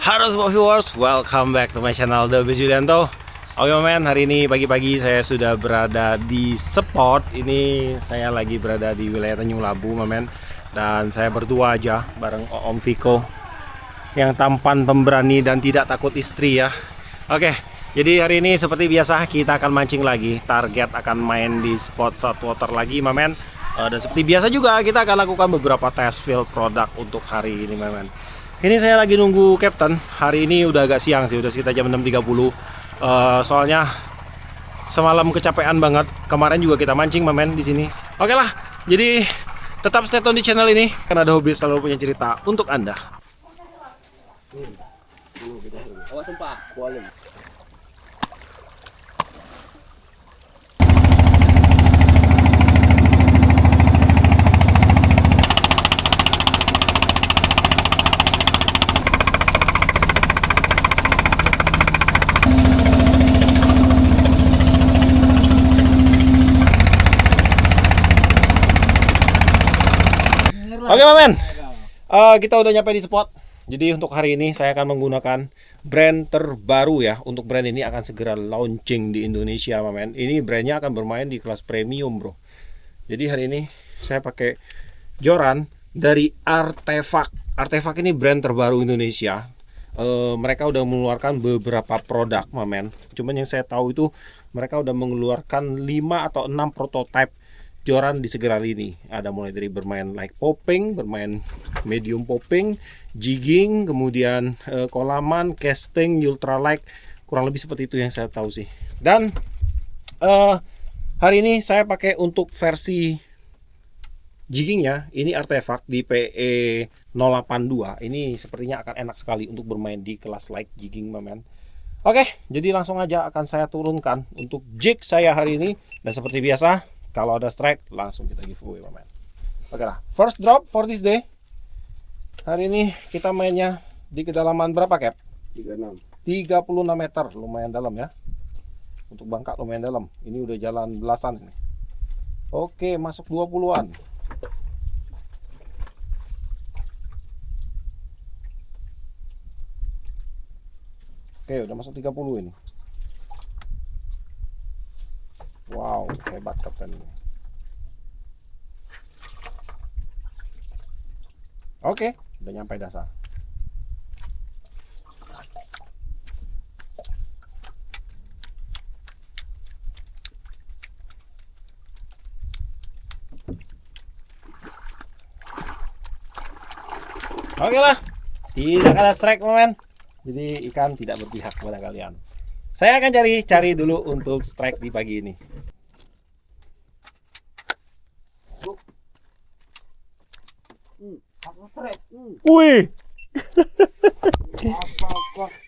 Halo semua viewers, welcome back to my channel The Best Yulianto. Oke men, hari ini pagi-pagi saya sudah berada di spot. Ini saya lagi berada di wilayah Tanjung Labu men. Dan saya berdua aja bareng Om Viko yang tampan, pemberani dan tidak takut istri ya. Oke, jadi hari ini seperti biasa kita akan mancing lagi. Target akan main di spot saltwater lagi men. Dan seperti biasa juga kita akan lakukan beberapa test field produk untuk hari ini men. Ini saya lagi nunggu Captain. Hari ini udah agak siang sih, udah sekitar jam 6.30. Soalnya semalam kecapean banget. Kemarin juga kita mancing men di sini. Oke lah, jadi tetap stay tune di channel ini karena ada hobi selalu punya cerita untuk Anda. Awas sumpah, kualin. Oke men, kita udah nyampe di spot. Jadi untuk hari ini saya akan menggunakan brand terbaru ya. Untuk brand ini akan segera launching di Indonesia men. Ini brandnya akan bermain di kelas premium bro. Jadi hari ini saya pakai joran dari Artefak. Artefak ini brand terbaru Indonesia. Mereka udah mengeluarkan beberapa produk men. Cuman yang saya tahu itu mereka udah mengeluarkan 5 atau 6 prototipe joran di Segeral ini. Ada mulai dari bermain light popping, bermain medium popping, jigging, kemudian kolaman, casting, ultralight, kurang lebih seperti itu yang saya tahu sih. Dan hari ini saya pakai untuk versi jiggingnya, ini Artefak di PE 082. Ini sepertinya akan enak sekali untuk bermain di kelas light jigging men. Oke, jadi langsung aja akan saya turunkan untuk jig saya hari ini. Dan seperti biasa, kalau ada strike langsung kita giveaway men. Oke lah, first drop for this day. Hari ini kita mainnya di kedalaman berapa Cap? 36 meter, lumayan dalam ya. Untuk bangka lumayan dalam. Ini udah jalan belasan ini. Oke, masuk 20-an. Oke, udah masuk 30 ini. Wow, hebat kapten ini. Oke, udah nyampe dasar. Oke lah, tidak ada strike men. Jadi ikan tidak berpihak kepada kalian. Saya akan cari dulu untuk strike di pagi ini. Wih.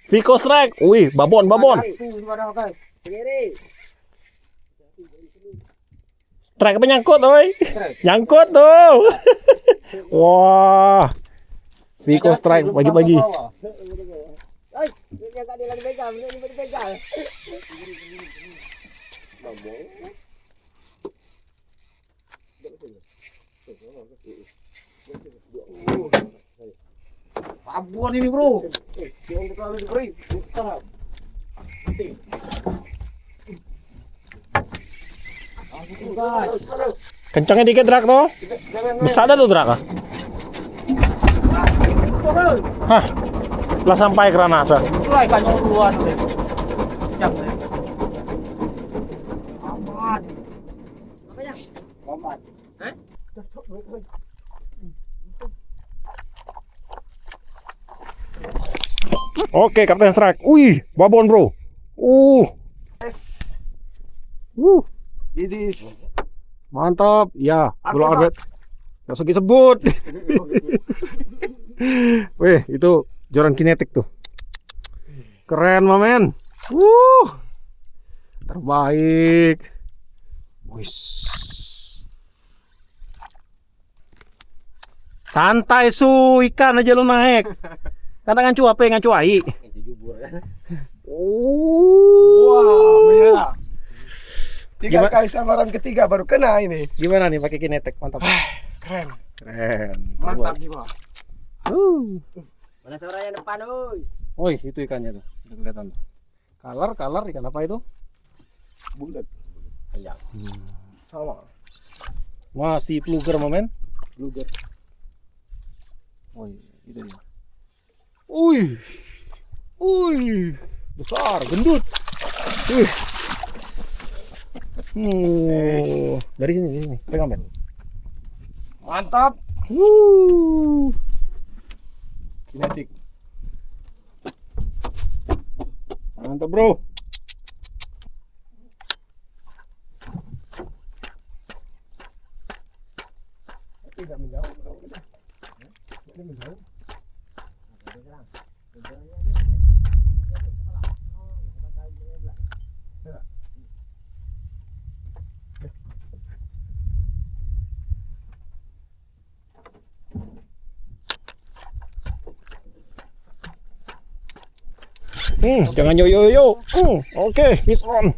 Viko strike. Wih, babon. Strike apa nyangkut, oi? Nyangkut tuh. Wah. Viko strike pagi-pagi. Babon ini bro. Kencangnya dikit drak tuh. Besar dah tuh drak. Hah. Lah sampai kerana asa. Mulai kanyang duluan. Jam. Aman. Apanya? Aman. Hah? Oke, Kapten strike. Wih, babon bro. Ini Mantap. Ya, belum update. Gak usah disebut. Wih, itu joran kinetik tuh. Keren, mamen. Terbaik. Wis. Santai su, ikan aja lu naik. Kadang ngancu apa? Ngancu ai. wow, ya. Tiga kali samaran ketiga baru kena ini. Gimana nih pakai kinetik? Mantap. Keren. Keren. Mantap jiwa. Mana suaranya depan, oi? Woi, itu ikannya tuh. Udah kelihatan tuh. Kalar ikan apa itu? Bulat. Banyak. Sama. Masih pluger momen. Luger. Woi, itu dia. Wih, besar, gendut. Dari sini, pegang Ben. Mantap. Kinetik. Mantap bro. Tidak menjauh. Tidak menjauh. Jangan yo. Oke, fish on.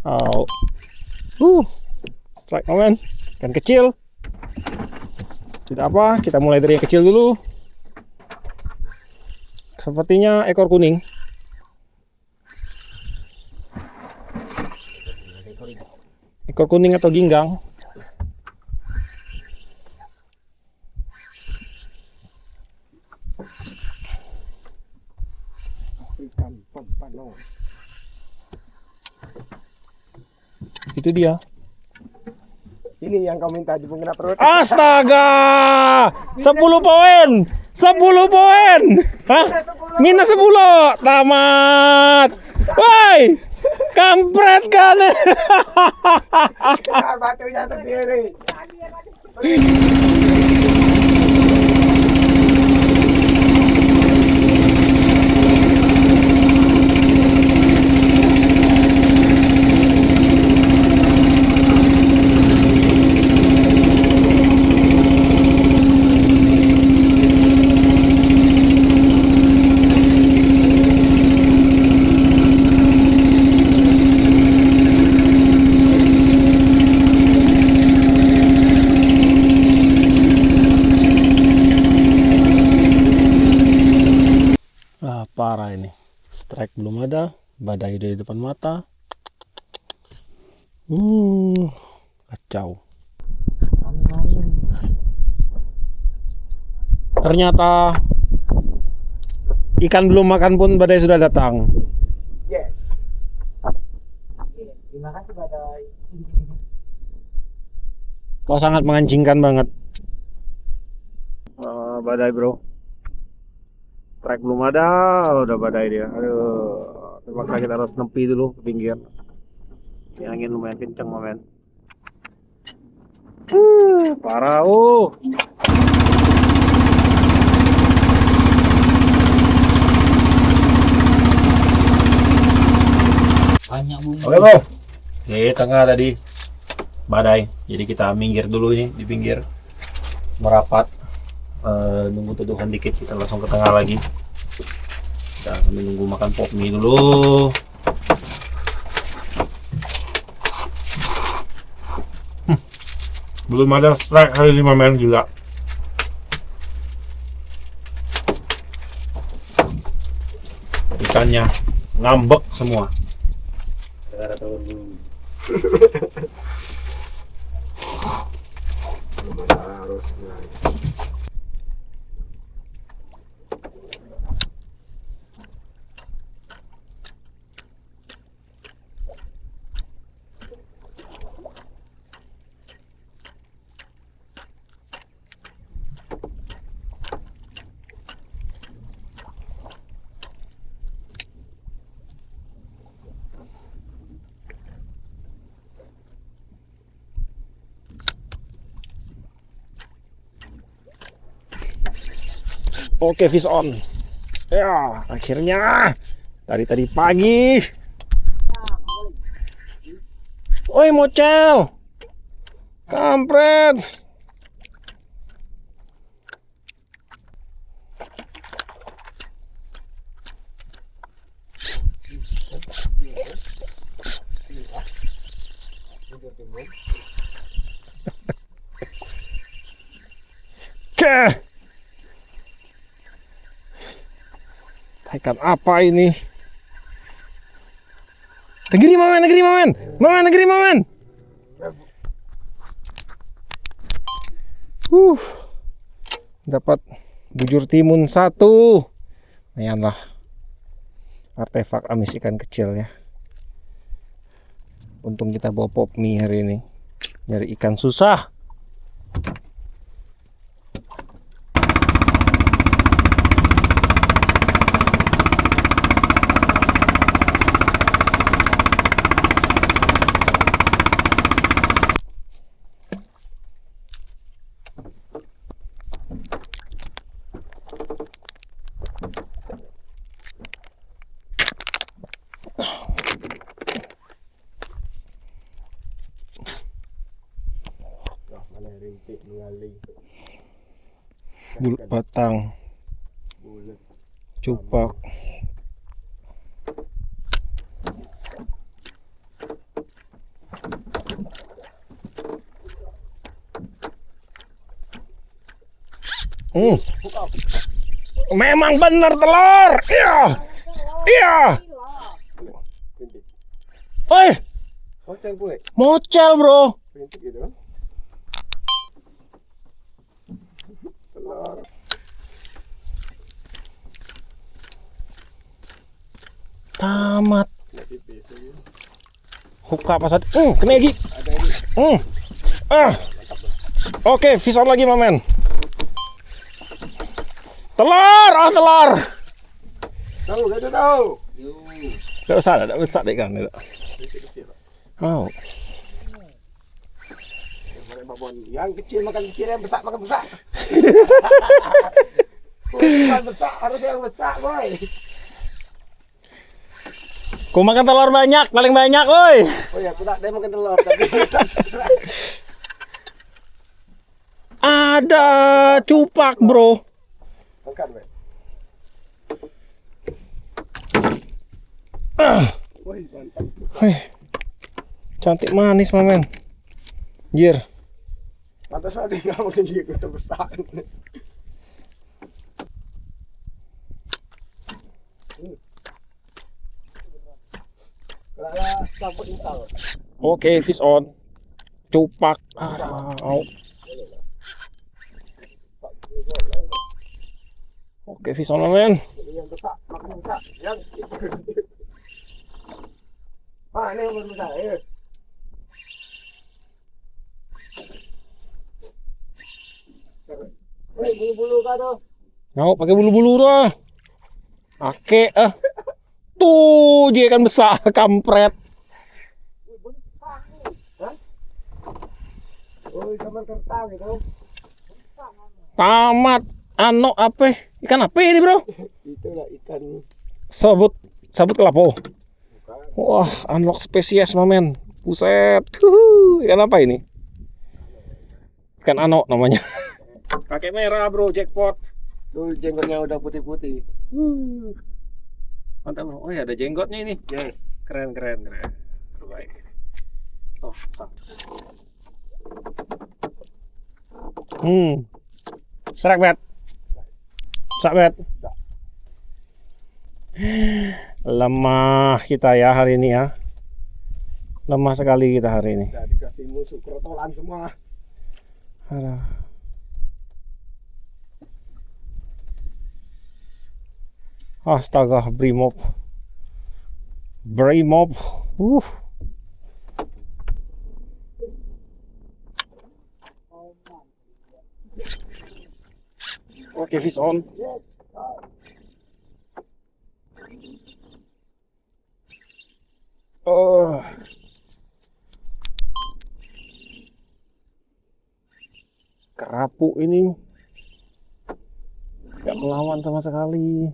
Oh. Strike momen. Ikan kecil. Tidak apa, kita mulai dari yang kecil dulu. Sepertinya ekor kuning. Ekor kuning atau ginggang. Ikan pompano. Itu dia. Ini yang kau minta di pengenap perut. Astaga! 10 poin. 10 poin. Hah? Minus 10. Tamat. Woi! Kampret kan. Batunya sendiri. Parah ini. Strike belum ada, badai dari depan mata. Kacau. Ternyata ikan belum makan pun badai sudah datang. Yes. Terima kasih badai. Kau sangat mengancingkan banget. Badai bro. Strike belum ada, udah badai dia. Aduh, terpaksa kita harus nepi dulu ke pinggir. Ini angin lumayan kenceng momen. Parah. Banyak bumbu. Oke bro, di tengah tadi badai. Jadi kita minggir dulu ini di pinggir, merapat. Nunggu teduhan dikit, kita langsung ke tengah lagi. Kita sambil nunggu makan pop mie dulu. Belum ada strike hari 5 men juga. Ikannya ngambek semua. Gara-gara tahun dulu. Harus. Oke, fish on. Ya, akhirnya tadi pagi. Oi, mocel. Kampret. Oke. Ikan apa ini? Negeri Mamen, negeri Mamen. Mamen, negeri Mamen. Dapat bujur timun 1. Lumayan lah. Artefak amis ikan kecil ya. Untung kita bawa pop mie hari ini. Nyari ikan susah. Bulut batang, cupak. Memang benar telur. Iya. Iya. Oi, Mocel pula. mocel bro. Pintu gitu. Telur. Tamat. Tipis aja. Huka pas ada. Kena lagi. Ada ini. Oke, fish on lagi Mamen. Telur, telur. Tahu, gak tahu. Gak usah, gak besar deh kan. Kecil. Oh. Yang kecil makan kecil, yang besar makan besar. Bukan besar, harus yang besar, boy. Ku makan telur banyak, paling banyak, woi. Oh ya, aku tak dia makan telur, tapi Ada cupak, bro. angkat, boy. Woi, mantap. Wih. Cantik manis, Mamen. Jir. Pantas ada yang nggak makan juga terbesar. Kalau campur intal. Oke, fish on. Cupak. Oke, fish on, Mamen. Yang besar, makan besar. Yang ini yang besar. Bulu-bulu kah tuh? Mau pakai bulu-bulu dah. Oke, tuh dia kan besar, kampret. Oh, ikan kertang gitu. Tamat. Apa? Ikan apa ini, bro? Itulah ikan. Sabut kelapo. Wah, unlock spesies, Mamen. Buset. Ikan apa ini? Ikan ano namanya. Kakek merah, bro, jackpot. Tuh jenggotnya udah putih-putih. Mantap, bro. Oh ya, ada jenggotnya ini. Yes. Keren. Terbaik. Oh, sah. Serak bet. Lemah kita ya hari ini ya. Lemah sekali kita hari ini. Udah dikasih musuh krotolan semua. Aduh. Astaga, Brimob. Oke, fish on. Kerapu ini gak melawan sama sekali.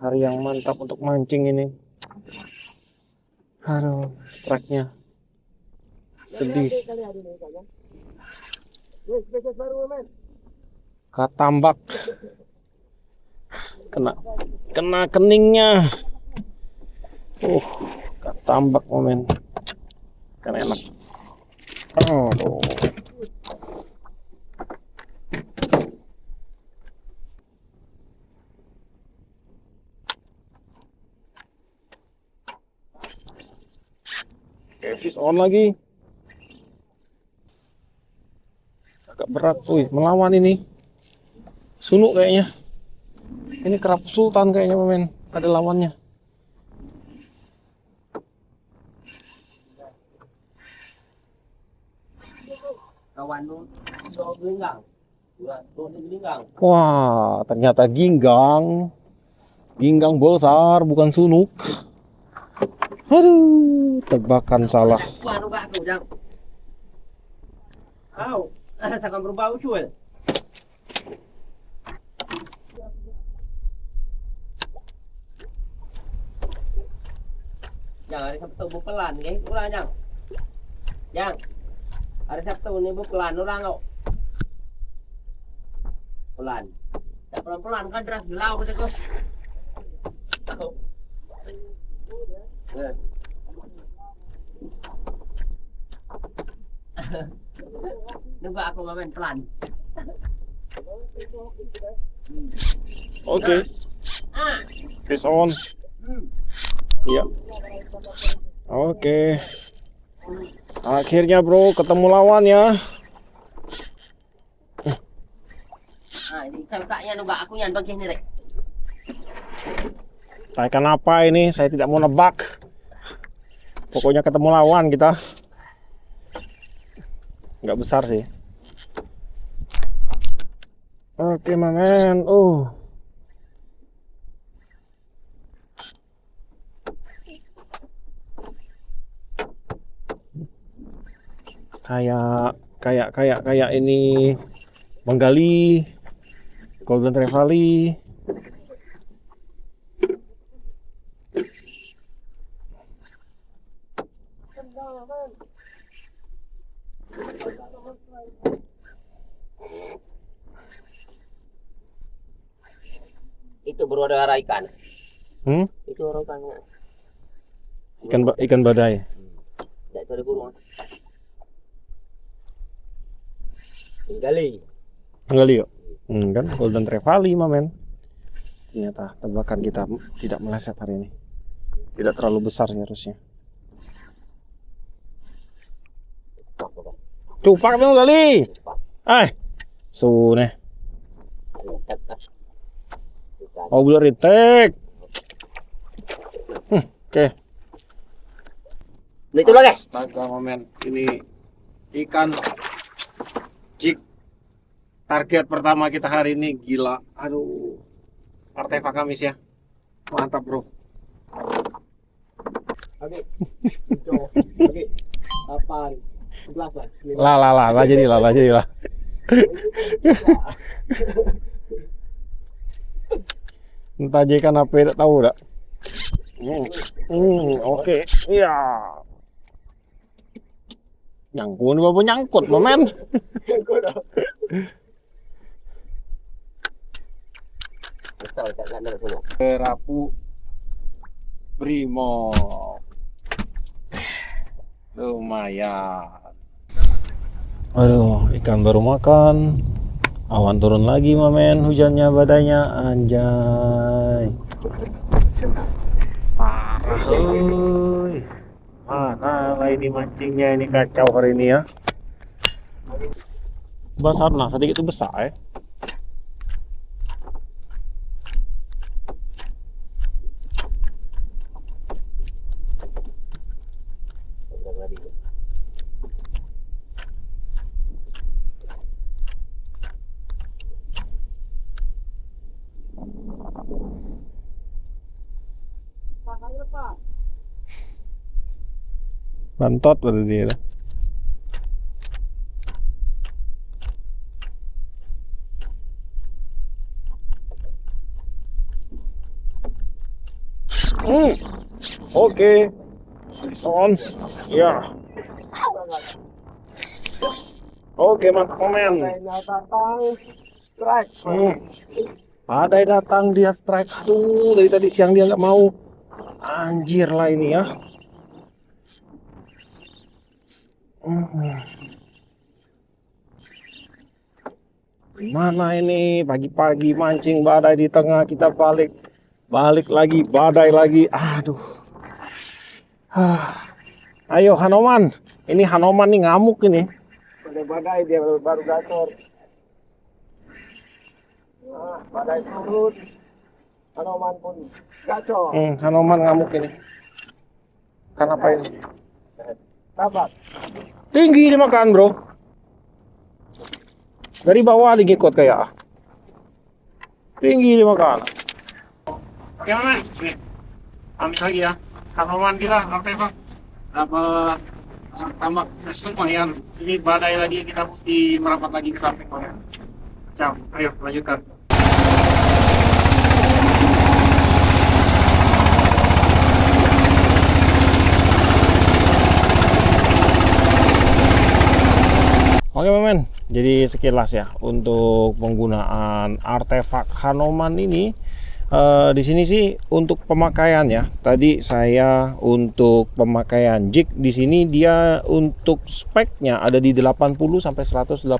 Hari yang mantap untuk mancing ini. Aduh, strike-nya sedih. Katambak. Kena kena keningnya. Tambak momen. Kan enak. Aduh. Oke, fish on lagi. Agak berat, melawan ini. Sunuk kayaknya. Ini kerap sultan kayaknya, momen. Ada lawannya. Kawan lu, gelinggang. Gelinggang. Wah, ternyata ginggang. Ginggang besar, bukan sunuk. Aduh, tebakan salah. Wah, lu gak aku, Jang. Au, sakam berbau cuy. Yang hari Sabtu bupelan, nggih, ulang Jang. Jang. Hari Sabtu ini bupelan ulang kok. Pelan. Tak pelan-pelan kan deras belau gitu kok. Nunggu aku main pelan. Oke. Fish on. Iya. Oke. Akhirnya bro ketemu lawan ya. Nah, ini kakaknya nunggu aku yang bagian ini, Rek. Ikan apa ini? Saya tidak mau nebak. Pokoknya ketemu lawan kita. Nggak besar sih. Oke, mamen. Kayak ini menggali Golden Trevally. Itu baru ada ikan. Itu ikannya. Ikan badai. Tidak itu ada burung. Gali. Menggali yuk. Kan Golden Trevally, mamen. Ternyata tebakan kita tidak meleset hari ini. Tidak terlalu besar sih harusnya. Cupak dong kali. Suneh. Oh, belum ritek. Oke. Itu lagi. Astaga, momen. Ini ikan jig target pertama kita hari ini. Gila. Aduh. Artefak Kamis ya. Mantap, bro. Oke. Oke. 8 11 Lah jadilah. Entah aja ikan apa tidak tahu dak. Oke. Iya. Nyangkut bapak nyangkut, momen. Kerapu Brimo. Lumayan. Aduh, ikan baru makan. Awan turun lagi, mamen. Hujannya, badainya, anjay. Parah, euy. Mana lah ini mancingnya, ini kacau hari ini ya. Besar, nah sedikit itu besar ya. Bantot berarti dia. Oke. On. Ya. Oke, mantap, momen. Datang strike. Badai datang, dia strike. Aduh, dari tadi siang dia nggak mau. Anjir lah ini ya. Gimana ini pagi-pagi mancing badai di tengah, kita balik lagi badai lagi. Aduh. Ayo Hanoman, ini Hanoman nih ngamuk ini. Badai dia baru gacor. Badai turun. Hanoman pun gacor. Hanoman ngamuk ini. Kenapa ini? Sabar. Tinggi dimakan bro. Dari bawah ngikut kayak. Tinggi dimakan. Oke man, nih. Amis lagi ya. Hanoman kita apa? Dapat tambah fresh lumayan. Ini badai lagi, kita mesti merapat lagi ke samping ya. Ciao, ayo lanjutkan. Oke men, jadi sekilas ya untuk penggunaan artefak Hanoman ini. Di sini sih untuk pemakaian ya. Tadi saya untuk pemakaian jig di sini dia untuk speknya ada di 80 sampai 180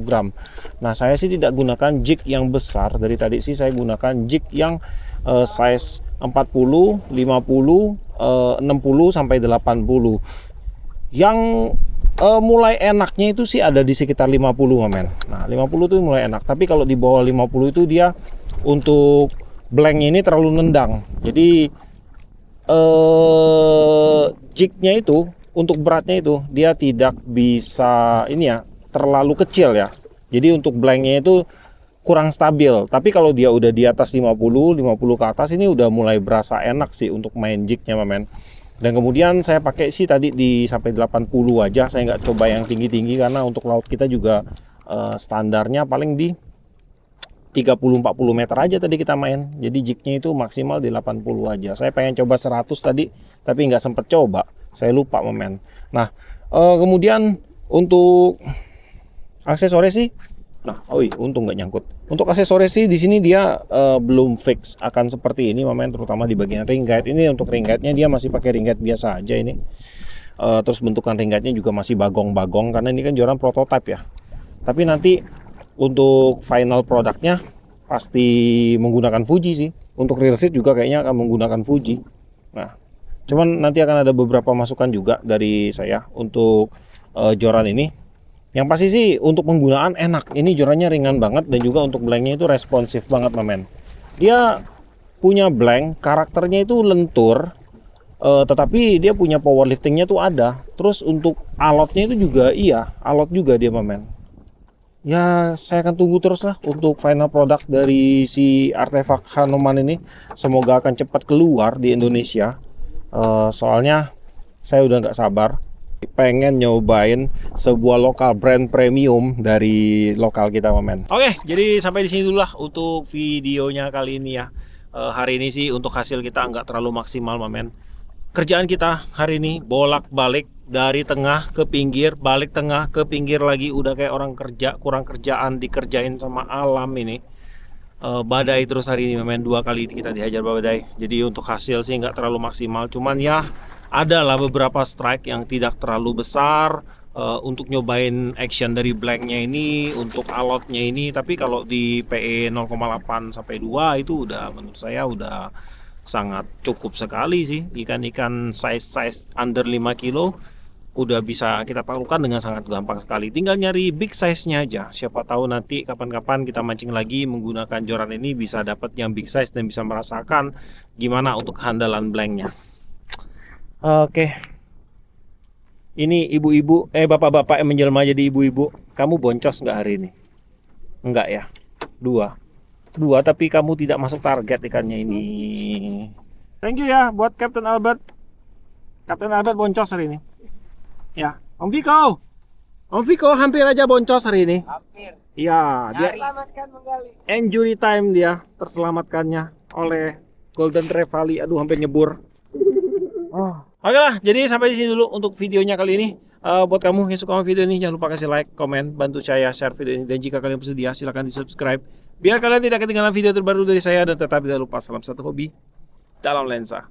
gram. Nah, saya sih tidak gunakan jig yang besar. Dari tadi sih saya gunakan jig yang size 40, 50, 60 sampai 80. Yang mulai enaknya itu sih ada di sekitar 50 men. Nah, 50 itu mulai enak. Tapi kalau di bawah 50 itu dia untuk blank ini terlalu nendang. Jadi jignya itu untuk beratnya itu dia tidak bisa ini ya, terlalu kecil ya. Jadi untuk blanknya itu kurang stabil. Tapi kalau dia udah di atas 50 ke atas ini udah mulai berasa enak sih untuk main jignya men. Dan kemudian saya pakai sih tadi di sampai 80 aja. Saya nggak coba yang tinggi-tinggi karena untuk laut kita juga standarnya paling di 30-40 meter aja tadi kita main. Jadi jignya itu maksimal di 80 aja. Saya pengen coba 100 tadi, tapi nggak sempet coba. Saya lupa men. Nah, kemudian untuk aksesoris sih, untung nggak nyangkut. Untuk aksesoris sih di sini dia belum fix akan seperti ini men, terutama di bagian ring guide. Ini untuk ring guide-nya dia masih pakai ring guide biasa aja ini. Terus bentukan ring guide-nya juga masih bagong-bagong karena ini kan joran prototype ya. Tapi nanti untuk final produknya pasti menggunakan Fuji sih. Untuk real set juga kayaknya akan menggunakan Fuji. Nah, cuman nanti akan ada beberapa masukan juga dari saya untuk joran ini. Yang pasti sih untuk penggunaan enak. Ini jorannya ringan banget dan juga untuk blanknya itu responsif banget men. Dia punya blank, karakternya itu lentur, tetapi dia punya powerliftingnya tuh ada. Terus untuk alotnya itu juga alot juga dia men. Ya, saya akan tunggu terus lah untuk final product dari si artefak Hanoman ini. Semoga akan cepat keluar di Indonesia. Soalnya saya udah nggak sabar, pengen nyobain sebuah lokal brand premium dari lokal kita men. Oke, jadi sampai di sini dulu lah untuk videonya kali ini ya. Hari ini sih untuk hasil kita nggak terlalu maksimal men. Kerjaan kita hari ini bolak-balik dari tengah ke pinggir, balik tengah ke pinggir lagi, udah kayak orang kerja, kurang kerjaan, dikerjain sama alam ini. Badai terus hari ini men, 2 kali kita dihajar badai. Jadi untuk hasil sih nggak terlalu maksimal, cuman ya adalah beberapa strike yang tidak terlalu besar. Untuk nyobain action dari blanknya ini, untuk alotnya ini, tapi kalau di PE 0,8 sampai 2 itu udah menurut saya udah sangat cukup sekali sih. Ikan-ikan size under 5 kilo udah bisa kita taklukkan dengan sangat gampang sekali. Tinggal nyari big size-nya aja. Siapa tahu nanti kapan-kapan kita mancing lagi menggunakan joran ini bisa dapat yang big size dan bisa merasakan gimana untuk handalan blanknya. Oke. Ini ibu-ibu, bapak-bapak yang menjelma jadi ibu-ibu. Kamu boncos nggak hari ini? Enggak ya? Dua, tapi kamu tidak masuk target ikannya ini. Thank you ya buat Captain Albert. Captain Albert boncos hari ini. Ya, Om Viko hampir aja boncos hari ini. Hampir. Iya, dia Selamatkan menggali. injury time dia terselamatkannya oleh Golden Trevally. Aduh, hampir nyebur. Oke lah, jadi sampai di sini dulu untuk videonya kali ini. Buat kamu yang suka sama video ini, jangan lupa kasih like, komen, bantu saya share video ini. Dan jika kalian bersedia, silahkan di subscribe biar kalian tidak ketinggalan video terbaru dari saya. Dan tetap tidak lupa salam satu hobi dalam lensa.